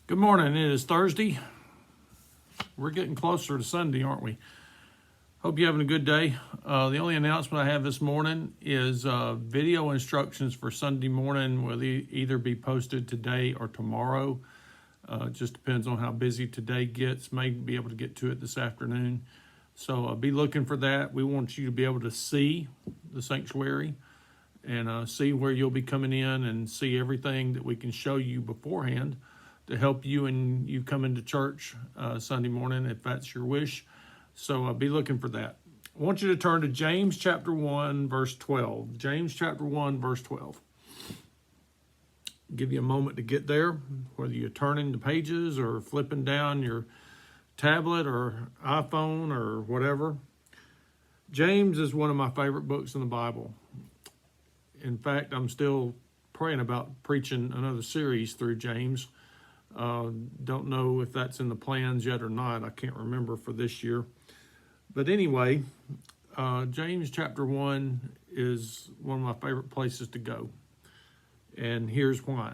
Good morning. It is Thursday. We're getting closer to Sunday, aren't we? Hope you're having a good day. The only announcement I have this morning is video instructions for Sunday morning will either be posted today or tomorrow. It just depends on how busy today gets. May be able to get to it this afternoon. So be looking for that. We want you to be able to see the sanctuary and see where you'll be coming in and see everything that we can show you beforehand to help you and you come into church Sunday morning if that's your wish. So be looking for that. I want you to turn to James chapter 1, verse 12. James chapter 1, verse 12. Give you a moment to get there, whether you're turning the pages or flipping down your tablet or iPhone or whatever. James is one of my favorite books in the Bible. In fact, I'm still praying about preaching another series through James. Don't know if that's in the plans yet or not. I can't remember for this year. But anyway, James chapter 1 is one of my favorite places to go. And here's why.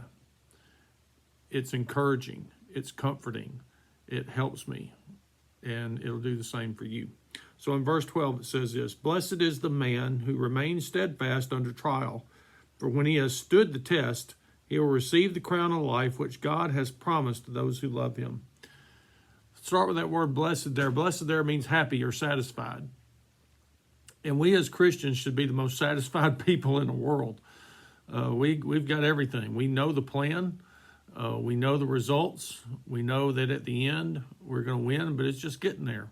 It's encouraging. It's comforting. It helps me. And it'll do the same for you. So in verse 12 it says this: "Blessed is the man who remains steadfast under trial, for when he has stood the test, he will receive the crown of life which God has promised to those who love him." Start with that word blessed there. Blessed there means happy or satisfied. And we as Christians should be the most satisfied people in the world. We've got everything. We know the plan. We know the results. We know that at the end we're going to win, but it's just getting there.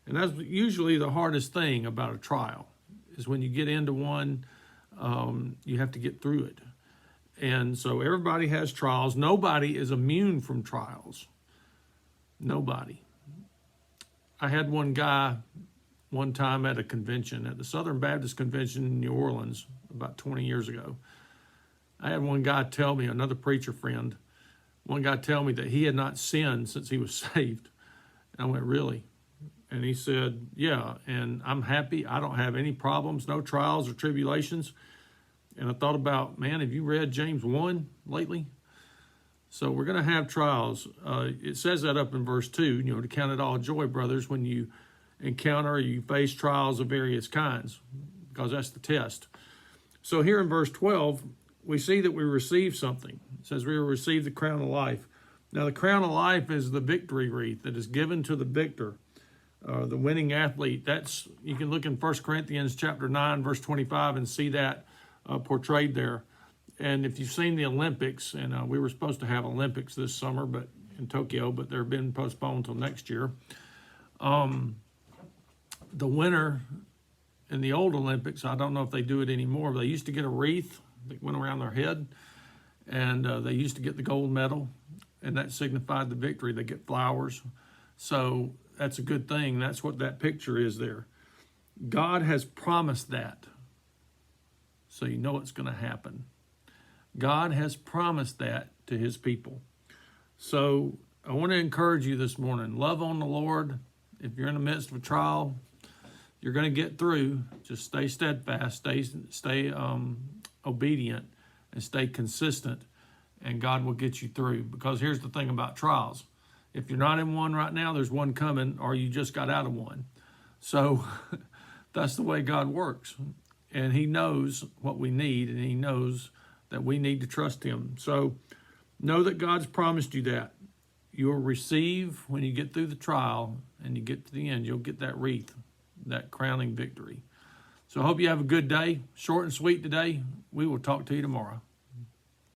And that's usually the hardest thing about a trial, is when you get into one, you have to get through it. And so everybody has trials. Nobody is immune from trials. Nobody. I had one guy one time at a convention, at the Southern Baptist Convention in New Orleans about 20 years ago. I had one guy tell me, another preacher friend, one guy tell me that he had not sinned since he was saved. And I went, "Really?" And he said, "Yeah, and I'm happy. I don't have any problems, no trials or tribulations." And I thought about, man, have you read James 1 lately? So we're going to have trials. It says that up in verse 2, to count it all joy, brothers, when you encounter or you face trials of various kinds, because that's the test. So here in verse 12, we see that we receive something. It says we will receive the crown of life. Now, the crown of life is the victory wreath that is given to the victor, the winning athlete. You can look in 1 Corinthians chapter 9, verse 25 and see that portrayed there. And if you've seen the Olympics, and we were supposed to have Olympics this summer in Tokyo, but they're been postponed until next year. The winner in the old Olympics, I don't know if they do it anymore, but they used to get a wreath that went around their head, and they used to get the gold medal, and that signified the victory. They get flowers. So that's a good thing. That's what that picture is there. God has promised that. So you know it's going to happen. God has promised that to his people. So I want to encourage you this morning. Love on the Lord. If you're in the midst of a trial, you're going to get through. Just stay steadfast, stay obedient, and stay consistent, and God will get you through. Because here's the thing about trials. If you're not in one right now, there's one coming, or you just got out of one. So that's the way God works. And he knows what we need, and he knows that we need to trust him. So know that God's promised you that. You'll receive, when you get through the trial and you get to the end, you'll get that wreath, that crowning victory. So I hope you have a good day. Short and sweet today. We will talk to you tomorrow.